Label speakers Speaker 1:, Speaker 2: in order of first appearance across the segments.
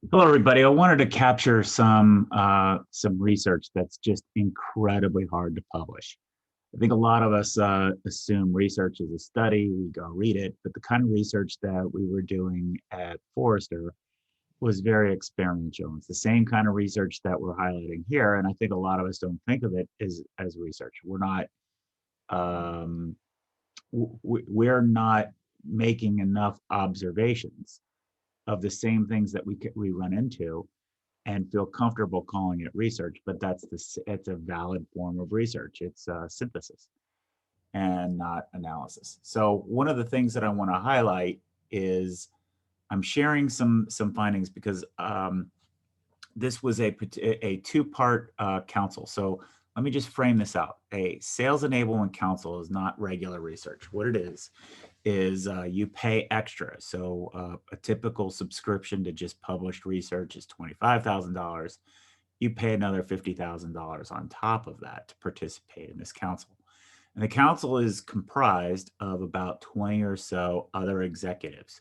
Speaker 1: Hello, everybody. I wanted to capture some research that's just incredibly hard to publish. I think a lot of us assume research is a study, we go read it, but the kind of research that we were doing at Forrester was very experiential. It's the same kind of research that we're highlighting here, and I think a lot of us don't think of it as research. Um, we're not making enough observations of the same things that we run into and feel comfortable calling it research, but it's a valid form of research. It's synthesis and not analysis. So one of the things that I want to highlight is I'm sharing some findings because this was a two-part council. So let me just frame this out. A sales enablement council is not regular research. What it is you pay extra. So a typical subscription to just published research is $25,000. You pay another $50,000 on top of that to participate in this council. And the council is comprised of about 20 or so other executives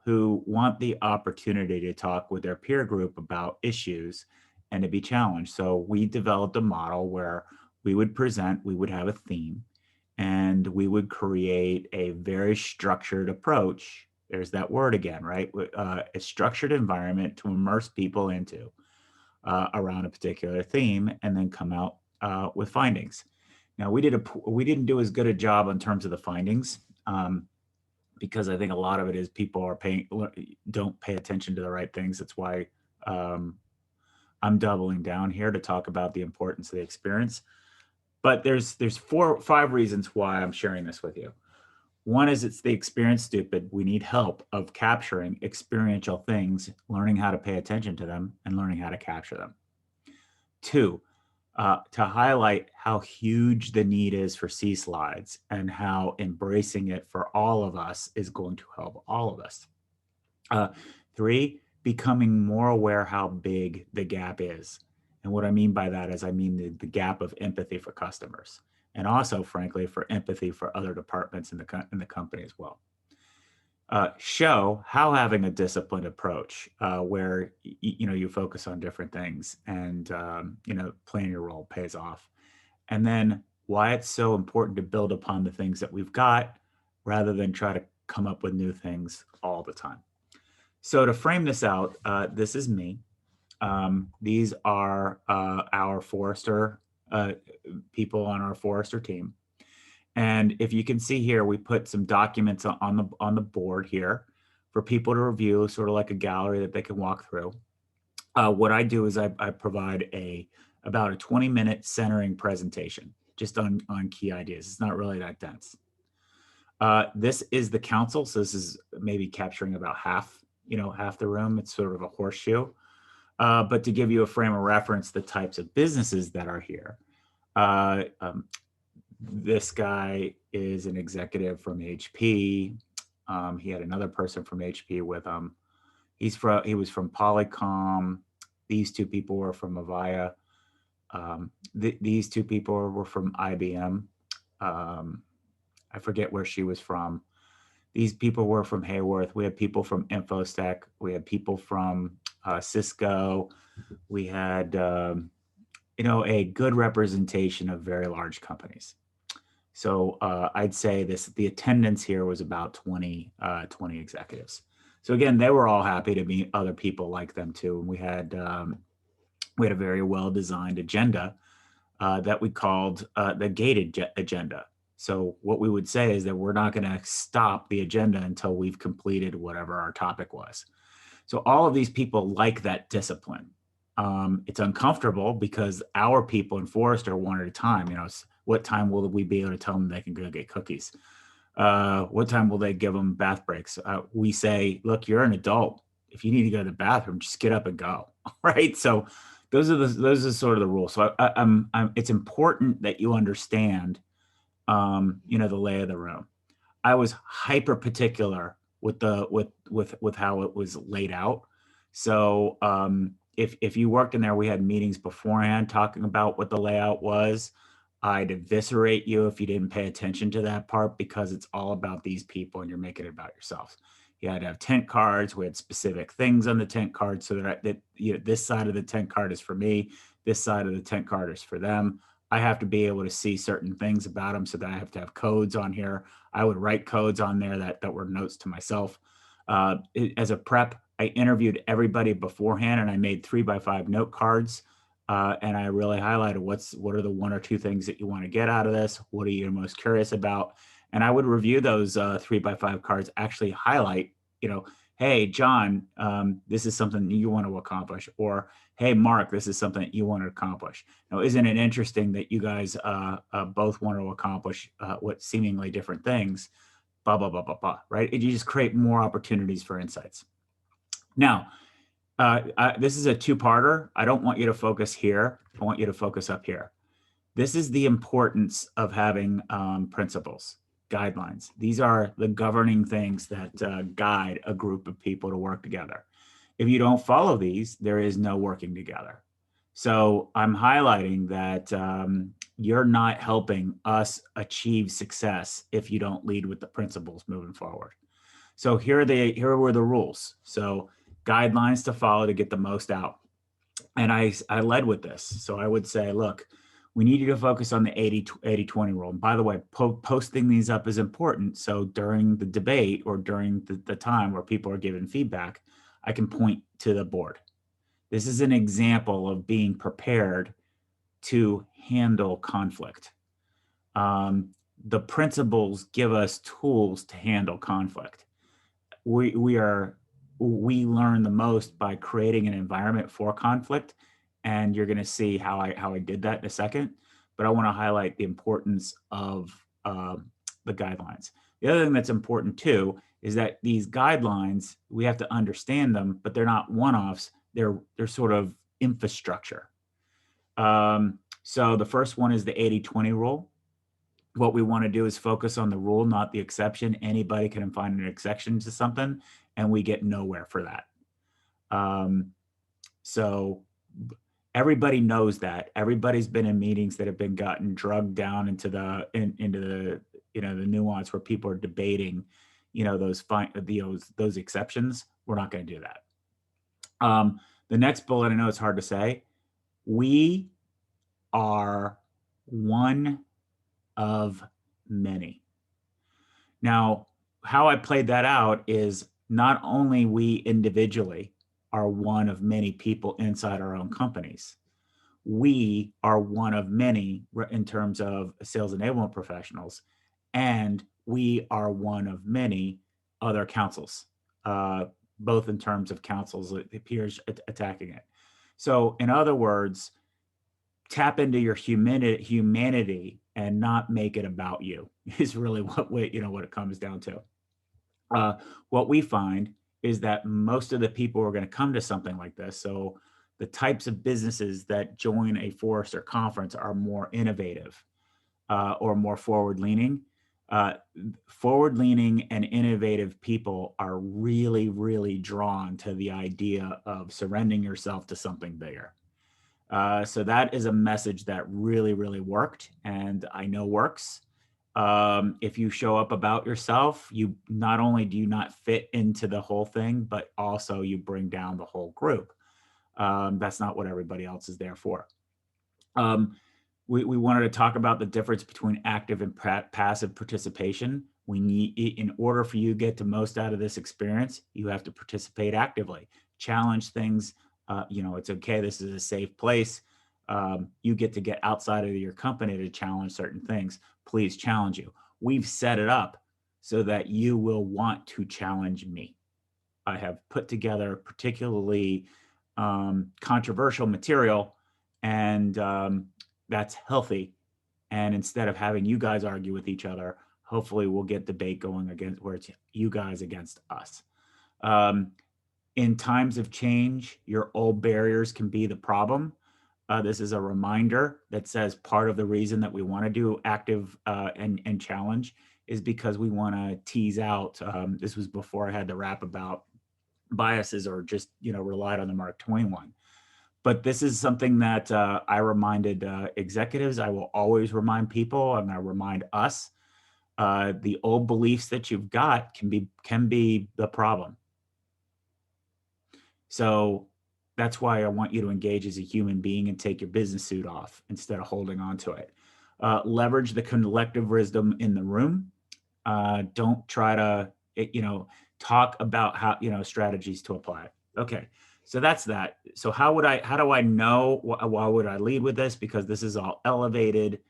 Speaker 1: who want the opportunity to talk with their peer group about issues and to be challenged. So we developed a model where we would have a theme, and we would create a very structured approach. There's that word again, right? A structured environment to immerse people into around a particular theme, and then come out with findings. Now we didn't do as good a job in terms of the findings. Because I think a lot of it is people don't pay attention to the right things. That's why um, I'm doubling down here to talk about the importance of the experience. But there's five reasons why I'm sharing this with you. One is it's the experience stupid. We need help of capturing experiential things, learning how to pay attention to them, and learning how to capture them. Two, to highlight how huge the need is for C slides and how embracing it for all of us is going to help all of us. Uh, Three, becoming more aware how big the gap is. And what I mean by that is I mean the gap of empathy for customers, and also, frankly, for empathy for other departments in the company as well. Show how having a disciplined approach where you focus on different things and playing your role pays off, and then why it's so important to build upon the things that we've got rather than try to come up with new things all the time. So to frame this out, this is me. These are our Forrester people on our Forrester team. And if you can see here, we put some documents on the board here for people to review, sort of like a gallery that they can walk through. What I do is I provide about a 20-minute centering presentation just on key ideas. It's not really that dense. This is the council, so this is maybe capturing about half the room. It's sort of a horseshoe. But to give you a frame of reference, the types of businesses that are here. Uh, um, this guy is an executive from HP. He had another person from HP with him. He was from Polycom. These two people were from Avaya. These two people were from IBM. Um, I forget where she was from. These people were from Hayworth. We had people from InfoSec. We had people from Cisco. We had a good representation of very large companies. So I'd say the attendance here was about 20 executives. So again, they were all happy to meet other people like them too. And we had a very well designed agenda that we called the gated agenda. So what we would say is that we're not going to stop the agenda until we've completed whatever our topic was. So all of these people like that discipline. It's uncomfortable because our people in Forrester one at a time. What time will we be able to tell them they can go get cookies? What time will they give them bath breaks? We say, look, you're an adult. If you need to go to the bathroom, just get up and go. Right. So those are sort of the rules. So it's important that you understand, the lay of the room. I was hyper particular with how it was laid out. So if you worked in there, we had meetings beforehand talking about what the layout was. I'd eviscerate you if you didn't pay attention to that part because it's all about these people and you're making it about yourselves. You had to have tent cards. We had specific things on the tent card so that this side of the tent card is for me, this side of the tent card is for them. I have to be able to see certain things about them, so that I have to have codes on here. I would write codes on there that were notes to myself. As a prep, I interviewed everybody beforehand, and I made 3x5 note cards. And I really highlighted what are the one or two things that you want to get out of this? What are you most curious about? And I would review those 3x5 cards, actually highlight, hey, John, this is something you want to accomplish, or hey, Mark, this is something you want to accomplish. Now, isn't it interesting that you guys both want to accomplish what seemingly different things? Blah, blah, blah, blah, blah, right? You just create more opportunities for insights. Now, this is a two-parter. I don't want you to focus here. I want you to focus up here. This is the importance of having principles, guidelines. These are the governing things that guide a group of people to work together. If you don't follow these, there is no working together. So I'm highlighting that you're not helping us achieve success if you don't lead with the principles moving forward. So here were the rules. So guidelines to follow to get the most out. And I led with this. So I would say, look, we need you to focus on the 80-20 rule. And by the way, posting these up is important. So during the debate or during the time where people are giving feedback, I can point to the board. This is an example of being prepared to handle conflict. The principles give us tools to handle conflict. We learn the most by creating an environment for conflict, and you're going to see how I did that in a second. But I want to highlight the importance of the guidelines. The other thing that's important too is that these guidelines, we have to understand them, but they're not one-offs. They're sort of infrastructure. So the first one is the 80-20 rule. What we want to do is focus on the rule, not the exception. Anybody can find an exception to something, and we get nowhere for that. So everybody knows that. Everybody's been in meetings that have been gotten drugged down into the the nuance where people are debating, those exceptions. We're not going to do that. The next bullet, I know it's hard to say. We are one of many. Now, how I played that out is not only we individually are one of many people inside our own companies, we are one of many in terms of sales enablement professionals, and we are one of many other councils, both in terms of councils, the peers attacking it. So in other words, tap into your humanity and not make it about you is really what it comes down to. What we find is that most of the people who are going to come to something like this, so the types of businesses that join a Forrester conference are more innovative or more forward-leaning. Forward-leaning and innovative people are really, really drawn to the idea of surrendering yourself to something bigger. So that is a message that really, really worked, and I know works. If you show up about yourself, you not only do you not fit into the whole thing, but also you bring down the whole group. That's not what everybody else is there for. We wanted to talk about the difference between active and passive participation. In order for you to get the most out of this experience, you have to participate actively, challenge things. It's okay. This is a safe place. You get to get outside of your company to challenge certain things. Please challenge you. We've set it up so that you will want to challenge me. I have put together particularly controversial material, and that's healthy. And instead of having you guys argue with each other, hopefully we'll get debate going where it's you guys against us. In times of change, your old barriers can be the problem. This is a reminder that says part of the reason that we want to do active and challenge is because we want to tease out. This was before I had to rap about biases or just relied on the Mark Twain one. But this is something that I reminded executives. I will always remind people. I'm going to remind us. The old beliefs that you've got can be the problem. So that's why I want you to engage as a human being and take your business suit off instead of holding on to it. Leverage the collective wisdom in the room. Don't try to, talk about how, strategies to apply it. Okay. So that's that. So how do I know, why would I lead with this? Because this is all elevated.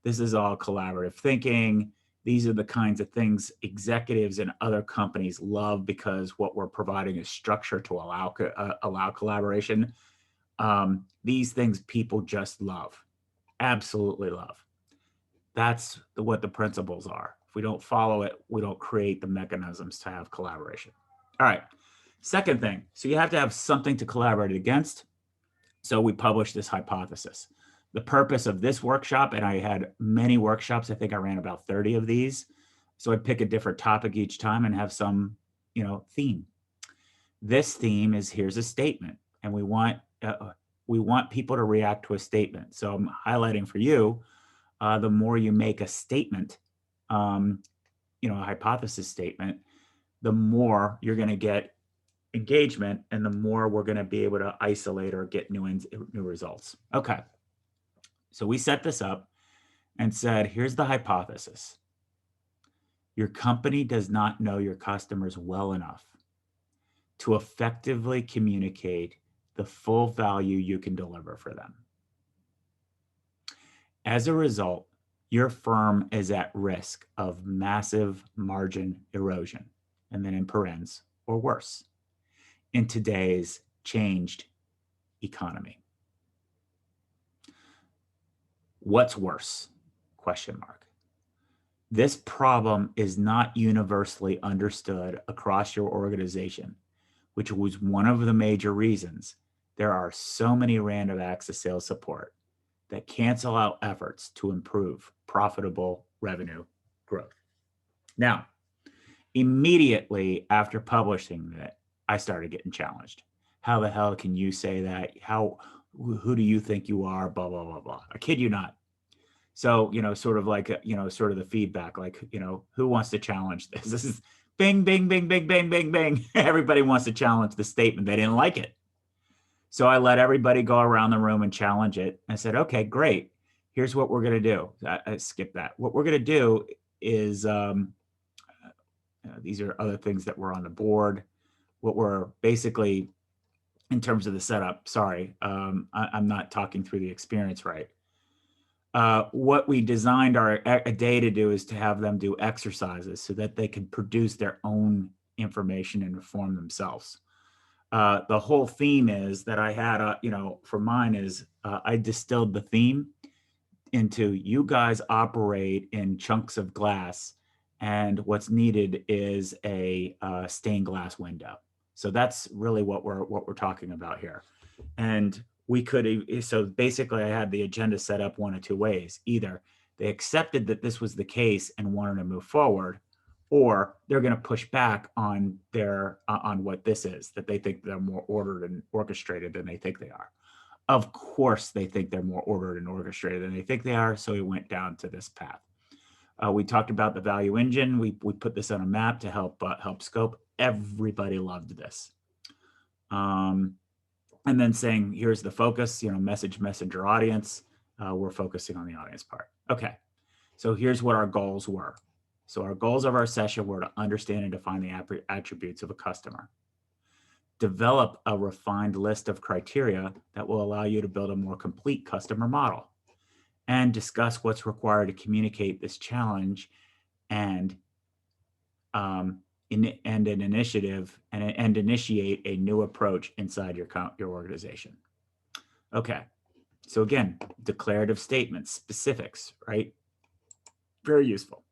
Speaker 1: This is all collaborative thinking. These are the kinds of things executives and other companies love, because what we're providing is structure to allow collaboration. These things people just love, absolutely love. That's what the principles are. If we don't follow it, we don't create the mechanisms to have collaboration. All right. Second thing, so you have to have something to collaborate against. So we published this hypothesis. The purpose of this workshop, and I had many workshops, I think I ran about 30 of these. So I'd pick a different topic each time and have some, theme. This theme is, here's a statement, and we want people to react to a statement. So I'm highlighting for you, the more you make a statement, a hypothesis statement, the more you're going to get engagement, and the more we're going to be able to isolate or get new results. Okay. So we set this up and said, here's the hypothesis. Your company does not know your customers well enough to effectively communicate the full value you can deliver for them. As a result, your firm is at risk of massive margin erosion, and then in parens, or worse, in today's changed economy. What's worse? Question mark. This problem is not universally understood across your organization, which was one of the major reasons there are so many random acts of sales support that cancel out efforts to improve profitable revenue growth. Now, immediately after publishing that, I started getting challenged. How the hell can you say that? Who do you think you are? Blah, blah, blah, blah. I kid you not. So, sort of like, sort of the feedback, like, who wants to challenge this? This is bing, bing, bing, bing, bing, bing, bing. Everybody wants to challenge the statement. They didn't like it. So I let everybody go around the room and challenge it. I said, okay, great. Here's what we're going to do. I skipped that. What we're going to do is, these are other things that were on the board. What we're basically, in terms of the setup, sorry, I'm not talking through the experience right. What we designed a day to do is to have them do exercises so that they can produce their own information and inform themselves. The whole theme is that I had, for mine is, I distilled the theme into, you guys operate in chunks of glass, and what's needed is a stained glass window. So that's really what we're talking about here. And we could, so basically I had the agenda set up one of two ways. Either they accepted that this was the case and wanted to move forward, or they're going to push back on on what this is, that they think they're more ordered and orchestrated than they think they are. Of course, they think they're more ordered and orchestrated than they think they are. So we went down to this path. We talked about the value engine. We put this on a map to help scope. Everybody loved this. And then saying, here's the focus, message, messenger, audience. We're focusing on the audience part. Okay. So here's what our goals were. So our goals of our session were to understand and define the attributes of a customer. Develop a refined list of criteria that will allow you to build a more complete customer model, and discuss what's required to communicate this challenge and an initiative and initiate a new approach inside your organization. Okay. So again, declarative statements, specifics, right? Very useful.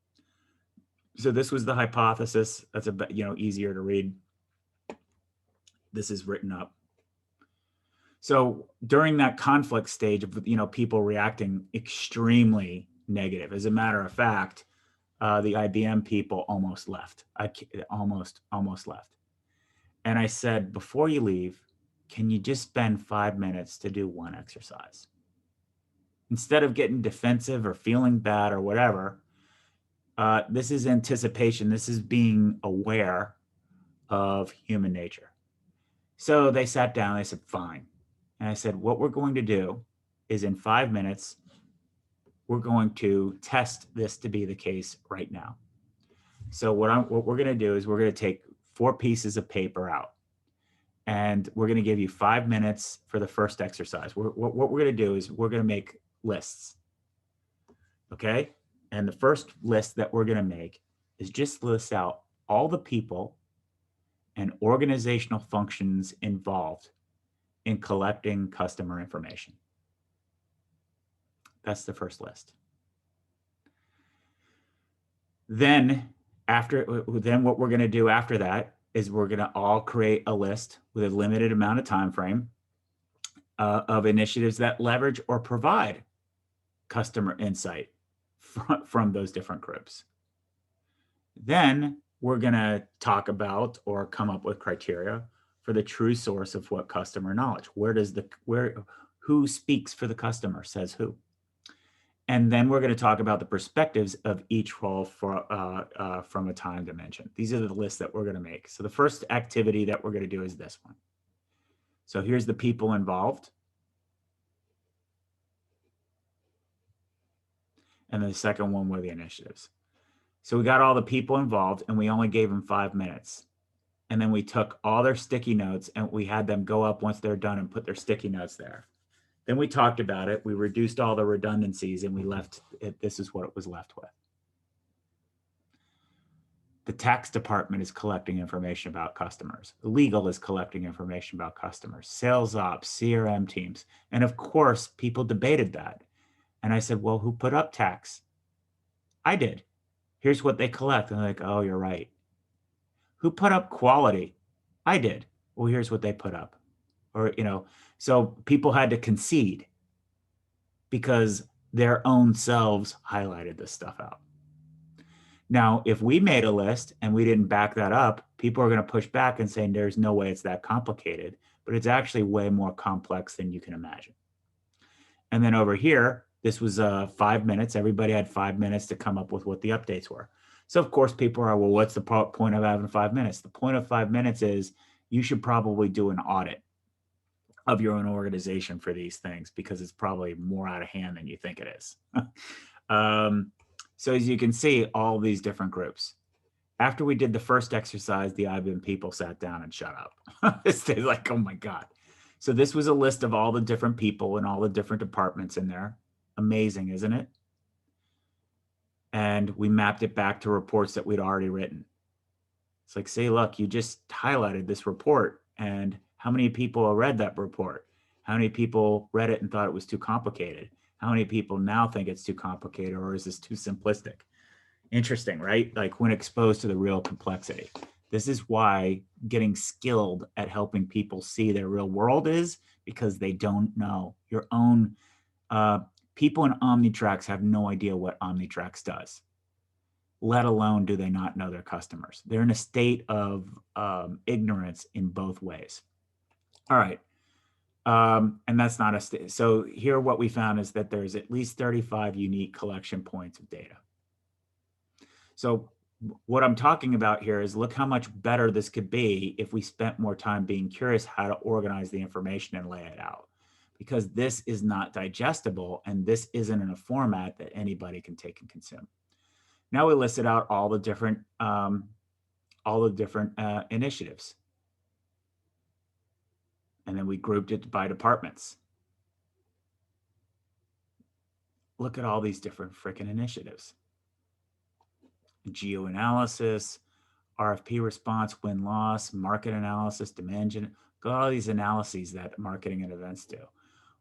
Speaker 1: So this was the hypothesis. That's a bit, easier to read. This is written up. So during that conflict stage of, people reacting extremely negative, as a matter of fact, the IBM people almost left. Almost left. And I said, before you leave, can you just spend 5 minutes to do one exercise? Instead of getting defensive or feeling bad or whatever, This is anticipation. This is being aware of human nature. So they sat down, they said, fine. And I said, what we're going to do is in 5 minutes, we're going to test this to be the case right now. So what we're going to do is we're going to take 4 pieces of paper out, and we're going to give you 5 minutes for the first exercise. What we're going to do is we're going to make lists. Okay. And the first list that we're going to make is just list out all the people and organizational functions involved in collecting customer information. That's the first list. Then what we're going to do after that is we're going to all create a list with a limited amount of time frame of initiatives that leverage or provide customer insight from those different groups. Then we're going to talk about or come up with criteria for the true source of what customer knowledge. Who speaks for the customer, says who. And then we're going to talk about the perspectives of each role from a time dimension. These are the lists that we're going to make. So the first activity that we're going to do is this one. So here's the people involved. And then the second one were the initiatives. So we got all the people involved, and we only gave them 5 minutes. And then we took all their sticky notes, and we had them go up once they're done and put their sticky notes there. Then we talked about it. We reduced all the redundancies, and we left it. This is what it was left with. The tax department is collecting information about customers. Legal is collecting information about customers. Sales ops, CRM teams. And of course, people debated that. And I said, well, who put up tax? I did. Here's what they collect. And they're like, oh, you're right. Who put up quality? I did. Well, here's what they put up. Or, so people had to concede because their own selves highlighted this stuff out. Now, if we made a list and we didn't back that up, people are going to push back and say, there's no way it's that complicated, but it's actually way more complex than you can imagine. And then over here, this was 5 minutes. Everybody had 5 minutes to come up with what the updates were. So of course, people are, well, what's the point of having 5 minutes? The point of 5 minutes is you should probably do an audit of your own organization for these things, because it's probably more out of hand than you think it is. So as you can see, all these different groups. After we did the first exercise, the IBM people sat down and shut up. They're like, oh my God. So this was a list of all the different people and all the different departments in there. Amazing, isn't it? And we mapped it back to reports that we'd already written. It's like, say, look, you just highlighted this report, and how many people read that report? How many people read it and thought it was too complicated? How many people now think it's too complicated, or is this too simplistic? Interesting, right? Like when exposed to the real complexity. This is why getting skilled at helping people see their real world is, because they don't know. Your own people in Omnitrax have no idea what Omnitrax does, let alone do they not know their customers. They're in a state of ignorance in both ways. All right. And that's not a so here what we found is that there's at least 35 unique collection points of data. So what I'm talking about here is look how much better this could be if we spent more time being curious how to organize the information and lay it out, because this is not digestible and this isn't in a format that anybody can take and consume. Now we listed out all the different initiatives. And then we grouped it by departments. Look at all these different freaking initiatives. Geo-analysis, RFP response, win-loss, market analysis, demand gen. Look at all these analyses that marketing and events do.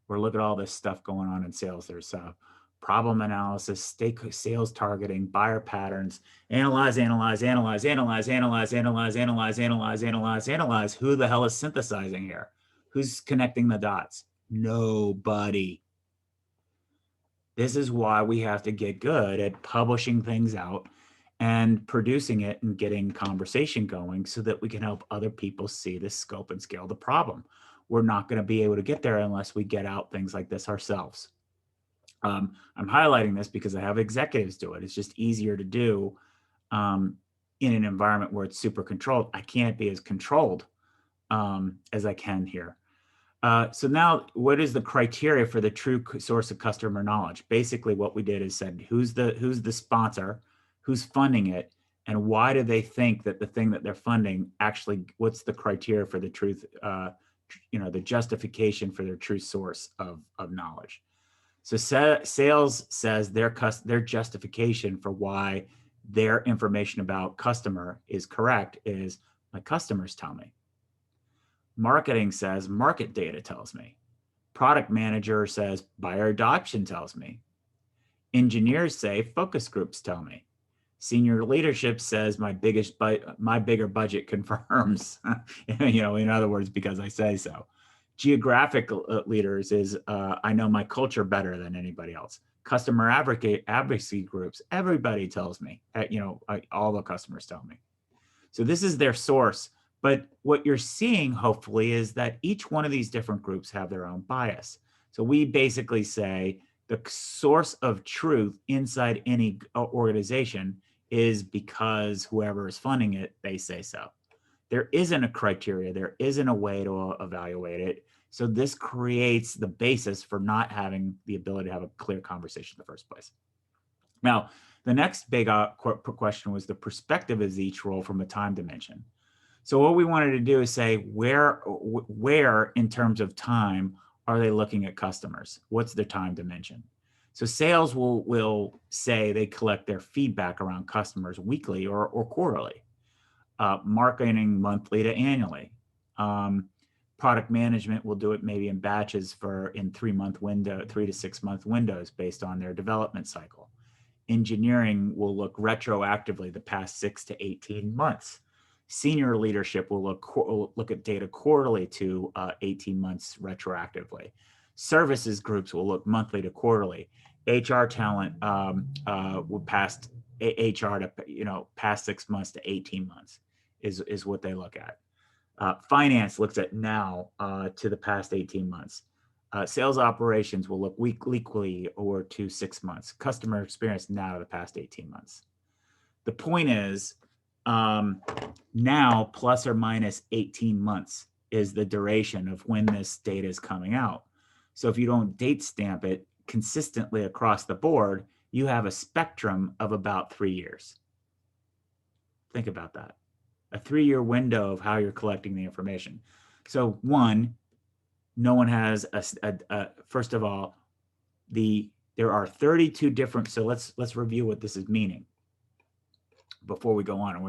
Speaker 1: Or look at all this stuff going on in sales. There's problem analysis, sales targeting, buyer patterns, analyze. Who the hell is synthesizing here? Who's connecting the dots? Nobody. This is why we have to get good at publishing things out and producing it and getting conversation going so that we can help other people see the scope and scale of the problem. We're not going to be able to get there unless we get out things like this ourselves. I'm highlighting this because I have executives do it. It's just easier to do in an environment where it's super controlled. I can't be as controlled as I can here. So now, what is the criteria for the true source of customer knowledge? Basically, what we did is said, who's the sponsor, who's funding it, and why do they think that the thing that they're funding actually? What's the criteria for the truth? The justification for their true source of knowledge. So sales says their justification for why their information about customer is correct is my customers tell me. Marketing says market data tells me. Product manager says buyer adoption tells me. Engineers say focus groups tell me. Senior leadership says my bigger budget confirms. In other words, because I say so. Geographic leaders is I know my culture better than anybody else. Customer advocacy groups, everybody tells me. All the customers tell me. So this is their source. But what you're seeing, hopefully, is that each one of these different groups have their own bias. So we basically say the source of truth inside any organization is because whoever is funding it, they say so. There isn't a criteria. There isn't a way to evaluate it. So this creates the basis for not having the ability to have a clear conversation in the first place. Now, the next big question was the perspective of each role from a time dimension. So what we wanted to do is say where in terms of time are they looking at customers? What's their time dimension? So sales will say they collect their feedback around customers weekly or quarterly. Marketing monthly to annually. Product management will do it maybe in batches in 3 to 6 month windows based on their development cycle. Engineering will look retroactively the past 6 to 18 months. Senior leadership will look at data quarterly to 18 months retroactively. Services groups will look monthly to quarterly. HR talent will past HR to past 6 months to 18 months is what they look at. Finance looks at now to the past 18 months. Sales operations will look weekly or to 6 months. Customer experience now to the past 18 months. The point is, now plus or minus 18 months is the duration of when this data is coming out. So if you don't date stamp it consistently across the board, you have a spectrum of about 3 years. Think about that. A 3-year window of how you're collecting the information. So one, no one has first of all, there are 32 different, so let's review what this is meaning before we go on. And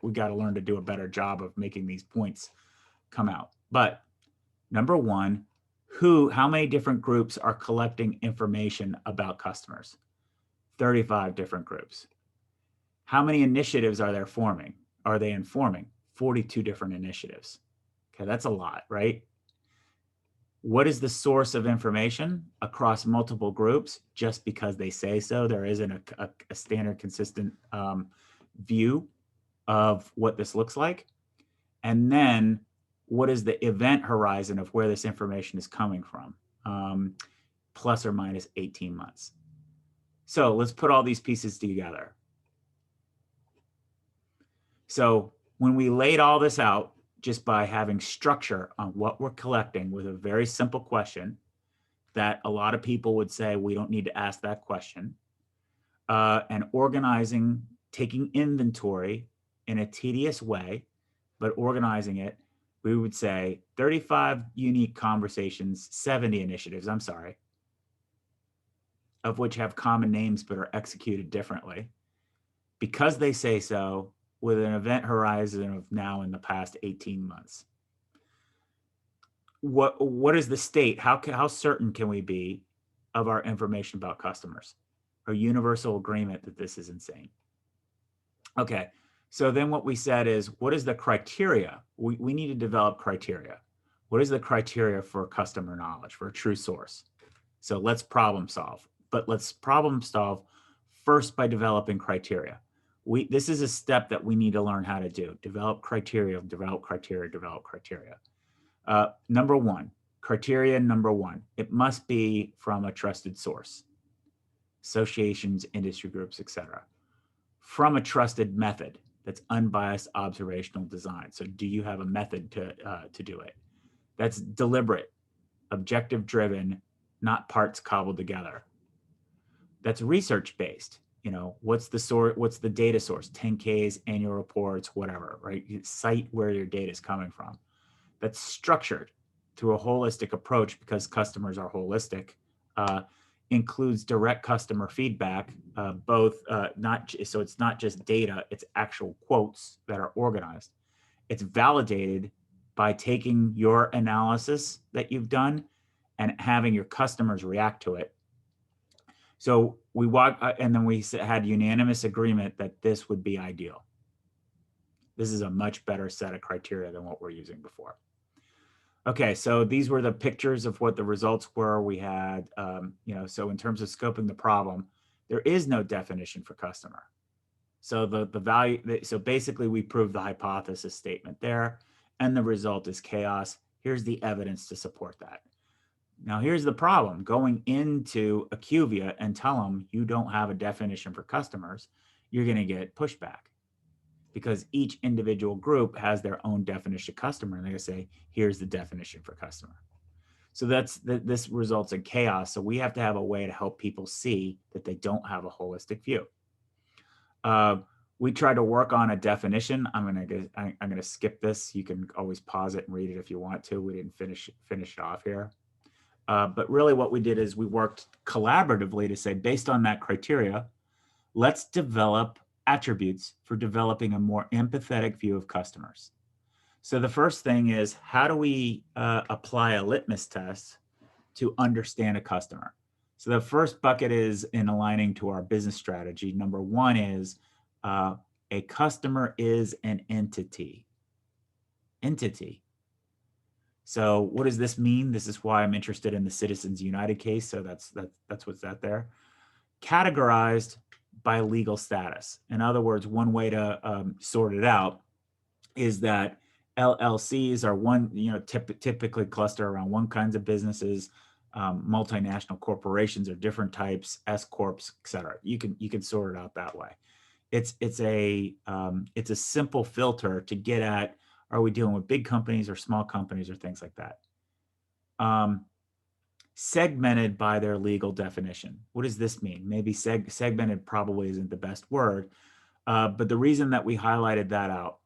Speaker 1: we got to learn to do a better job of making these points come out. But number one, how many different groups are collecting information about customers? 35 different groups. How many initiatives are they informing? 42 different initiatives. Okay, that's a lot, right? What is the source of information across multiple groups? Just because they say so, there isn't a standard consistent view of what this looks like. And then what is the event horizon of where this information is coming from? Plus or minus 18 months. So let's put all these pieces together. So when we laid all this out, just by having structure on what we're collecting with a very simple question that a lot of people would say, we don't need to ask that question, and organizing, taking inventory in a tedious way, but organizing it, we would say 35 unique conversations, 70 initiatives, I'm sorry, of which have common names but are executed differently. Because they say so, with an event horizon of now in the past 18 months. What is the state? How certain can we be of our information about customers? A universal agreement that this is insane. Okay, so then what we said is, what is the criteria? We need to develop criteria. What is the criteria for customer knowledge, for a true source? So let's problem solve. But let's problem solve first by developing criteria. This is a step that we need to learn how to do. Develop criteria, develop criteria, develop criteria. Number one, criteria number one, it must be from a trusted source. associations, industry groups, etc., from a trusted method that's unbiased observational design. So do you have a method to do it? That's deliberate, objective driven, not parts cobbled together. That's research based. You know, what's the source, what's the data source, 10Ks, annual reports, whatever, right? You cite where your data is coming from. That's structured through a holistic approach because customers are holistic. Includes direct customer feedback, not so it's not just data, it's actual quotes that are organized. It's validated by taking your analysis that you've done and having your customers react to it. So we walked, and then we had unanimous agreement that this would be ideal. This is a much better set of criteria than what we're using before. Okay, so these were the pictures of what the results were. We had, so in terms of scoping the problem, there is no definition for customer. So the value, so basically we proved the hypothesis statement there, and the result is chaos. Here's the evidence to support that. Now here's the problem. Going into IQVIA and tell them you don't have a definition for customers, you're going to get pushback, because each individual group has their own definition of customer, and they're going to say, here's the definition for customer. So this results in chaos. So we have to have a way to help people see that they don't have a holistic view. We tried to work on a definition. I'm gonna skip this. You can always pause it and read it if you want to. We didn't finish it off here. But really what we did is we worked collaboratively to say, based on that criteria, let's develop attributes for developing a more empathetic view of customers. So the first thing is, how do we apply a litmus test to understand a customer? So the first bucket is in aligning to our business strategy. Number one is a customer is an entity. Entity. So what does this mean? This is why I'm interested in the Citizens United case. So that's what's that there. Categorized by legal status. In other words, one way to sort it out is that LLCs are typically cluster around one kinds of businesses. Multinational corporations are different types, S corps, et cetera. You can sort it out that way. It's a simple filter to get at, are we dealing with big companies or small companies or things like that? Segmented by their legal definition. What does this mean? Maybe segmented probably isn't the best word, but the reason that we highlighted that out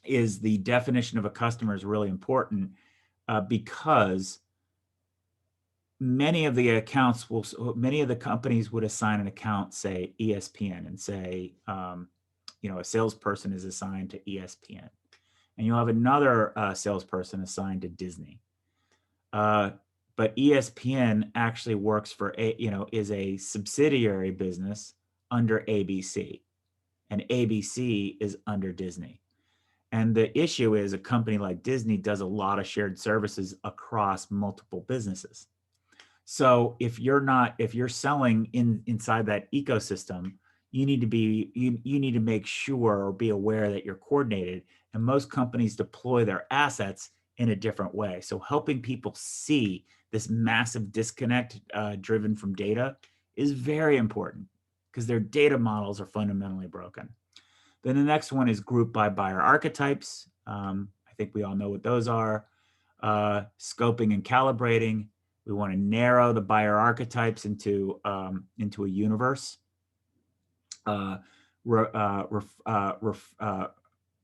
Speaker 1: is the definition of a customer is really important because many of the companies would assign an account, say ESPN, and say, a salesperson is assigned to ESPN, and you'll have another salesperson assigned to Disney. But ESPN actually works for is a subsidiary business under ABC, and ABC is under Disney. And the issue is, a company like Disney does a lot of shared services across multiple businesses. So if you're selling inside that ecosystem, you need to make sure or be aware that you're coordinated. And most companies deploy their assets in a different way. So helping people see this massive disconnect driven from data is very important, because their data models are fundamentally broken. Then the next one is group by buyer archetypes. I think we all know what those are. Scoping and calibrating. We want to narrow the buyer archetypes into a universe.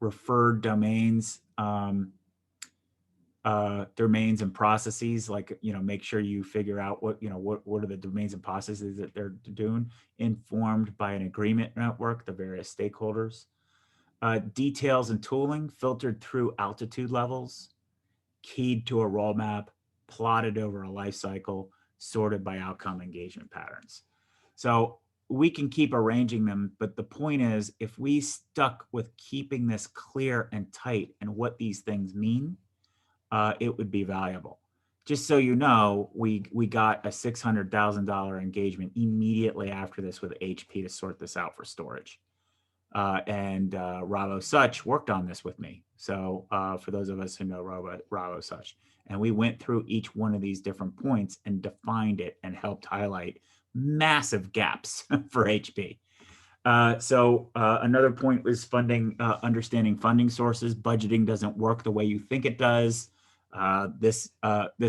Speaker 1: Referred domains, domains and processes, like, make sure you figure out what are the domains and processes that they're doing, informed by an agreement network, the various stakeholders. Details and tooling filtered through altitude levels, keyed to a role map, plotted over a life cycle, sorted by outcome engagement patterns. So we can keep arranging them, but the point is, if we stuck with keeping this clear and tight and what these things mean, it would be valuable. Just so you know, we got a $600,000 engagement immediately after this with HP to sort this out for storage. And Ravo Such worked on this with me. So for those of us who know Ravo Such, and we went through each one of these different points and defined it and helped highlight massive gaps for HP. Another point was funding, understanding funding sources. Budgeting doesn't work the way you think it does. This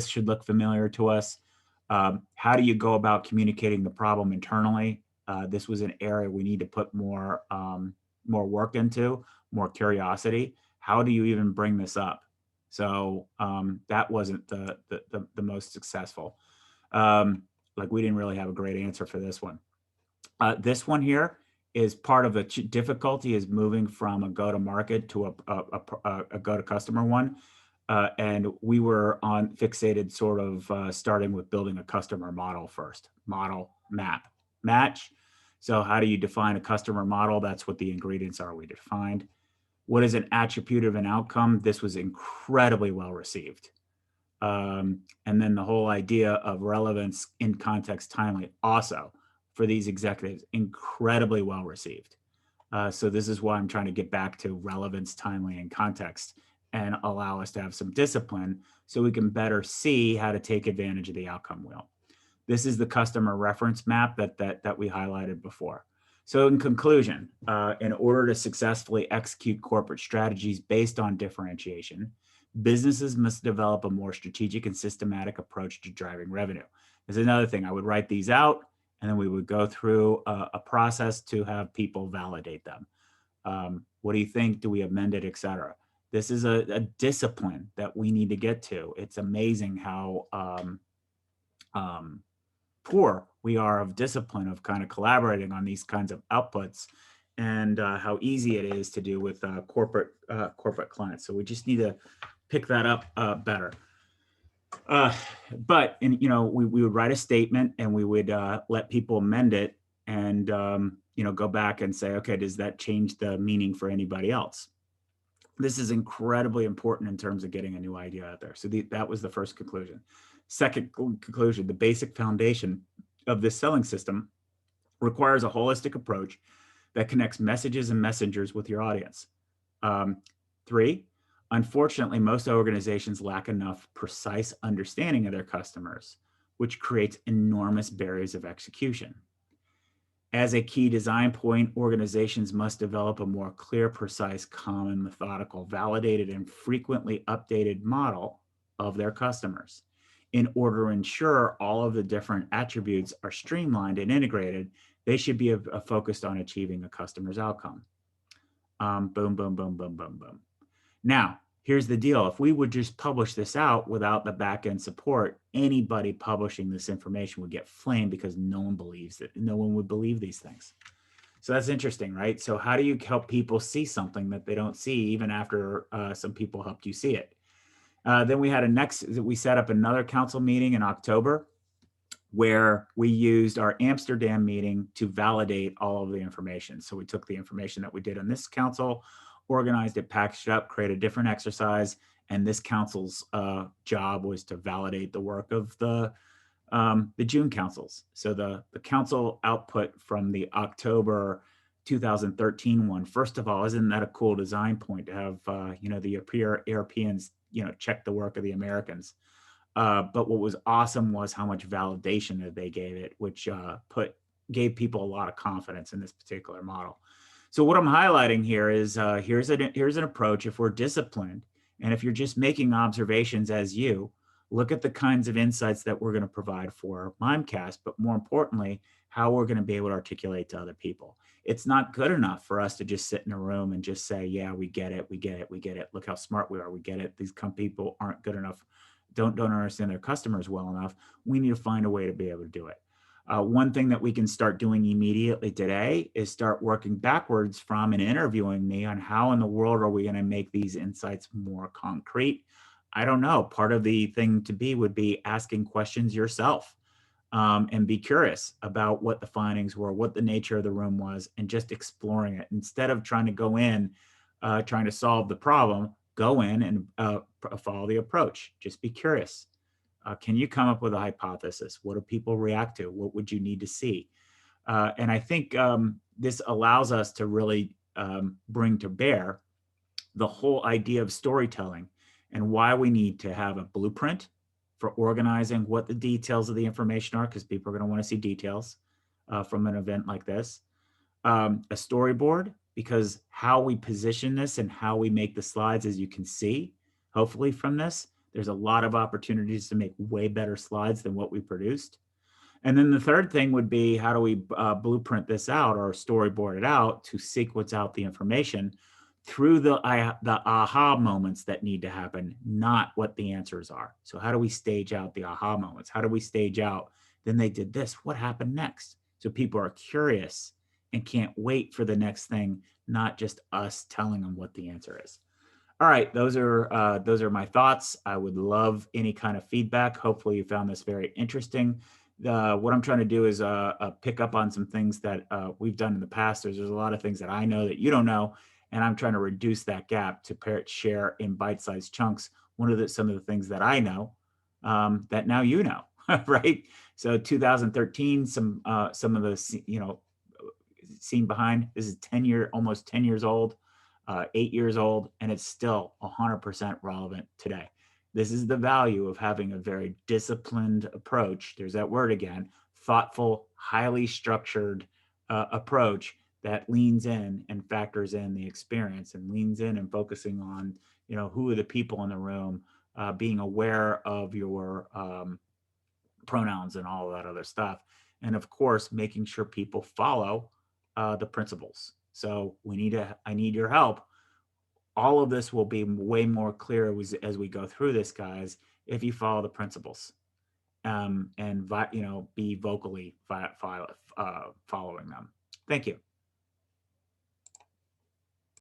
Speaker 1: should look familiar to us. How do you go about communicating the problem internally? This was an area we need to put more work into, more curiosity. How do you even bring this up? So that wasn't the most successful. Like we didn't really have a great answer for this one. This one here is part of the difficulty is moving from a go-to-market to a go-to-customer one. And we were fixated sort of starting with building a customer model first. Model, map, match. So how do you define a customer model? That's what the ingredients are we defined. What is an attribute of an outcome? This was incredibly well received. And then the whole idea of relevance in context timely also for these executives, incredibly well received. So this is why I'm trying to get back to relevance, timely, and context and allow us to have some discipline so we can better see how to take advantage of the outcome wheel. This is the customer reference map that we highlighted before. So in conclusion, in order to successfully execute corporate strategies based on differentiation, businesses must develop a more strategic and systematic approach to driving revenue. There's another thing. I would write these out, and then we would go through a process to have people validate them. What do you think? Do we amend it, et cetera? This is a discipline that we need to get to. It's amazing how poor we are of discipline of kind of collaborating on these kinds of outputs, and how easy it is to do with corporate clients. So we just need to pick that up better. But we would write a statement and we would let people amend it and go back and say, okay, does that change the meaning for anybody else? This is incredibly important in terms of getting a new idea out there. So that was the first conclusion. Second conclusion, the basic foundation of this selling system requires a holistic approach that connects messages and messengers with your audience. 3, unfortunately, most organizations lack enough precise understanding of their customers, which creates enormous barriers of execution. As a key design point, organizations must develop a more clear, precise, common, methodical, validated, and frequently updated model of their customers. In order to ensure all of the different attributes are streamlined and integrated, they should be focused on achieving a customer's outcome. Boom, boom, boom, boom, boom, boom. Now, here's the deal. If we would just publish this out without the back-end support, anybody publishing this information would get flamed because no one believes it. No one would believe these things. So that's interesting, right? So how do you help people see something that they don't see even after some people helped you see it? Then we set up another council meeting in October where we used our Amsterdam meeting to validate all of the information. So we took the information that we did on this council, organized it, packaged it up, created a different exercise, and this council's job was to validate the work of the June councils. So the council output from the October 2013 one, first of all, isn't that a cool design point to have the Europeans check the work of the Americans? But what was awesome was how much validation that they gave it, which gave people a lot of confidence in this particular model. So what I'm highlighting here is here's an approach. If we're disciplined, and if you're just making observations as you, look at the kinds of insights that we're going to provide for Mimecast, but more importantly, how we're going to be able to articulate to other people. It's not good enough for us to just sit in a room and just say, yeah, we get it, we get it, we get it. Look how smart we are, we get it. These people aren't good enough, don't understand their customers well enough. We need to find a way to be able to do it. One thing that we can start doing immediately today is start working backwards from and interviewing me on how in the world are we going to make these insights more concrete. I don't know. Part of the thing would be asking questions yourself and be curious about what the findings were, what the nature of the room was, and just exploring it. Instead of trying to go in, trying to solve the problem, go in and follow the approach. Just be curious. Can you come up with a hypothesis? What do people react to? What would you need to see? And I think this allows us to really bring to bear the whole idea of storytelling and why we need to have a blueprint for organizing what the details of the information are, because people are going to want to see details from an event like this. A storyboard, because how we position this and how we make the slides, as you can see, hopefully from this, there's a lot of opportunities to make way better slides than what we produced. And then the third thing would be, how do we blueprint this out or storyboard it out to sequence out the information through the aha moments that need to happen, not what the answers are. So how do we stage out the aha moments? How do we stage out, then they did this, what happened next? So people are curious and can't wait for the next thing, not just us telling them what the answer is. All right, those are my thoughts. I would love any kind of feedback. Hopefully you found this very interesting. What I'm trying to do is pick up on some things that we've done in the past. There's a lot of things that I know that you don't know, and I'm trying to reduce that gap to share in bite-sized chunks. Some of the things that I know that now you know, right? So 2013, some of the seen behind, this is almost 10 years old. 8 years old, and it's still 100% relevant today. This is the value of having a very disciplined approach. There's that word again, thoughtful, highly structured approach that leans in and factors in the experience and leans in and focusing on, who are the people in the room, being aware of your pronouns and all of that other stuff. And of course, making sure people follow the principles. So I need your help. All of this will be way more clear as we go through this, guys, if you follow the principles and be vocally following them. Thank you.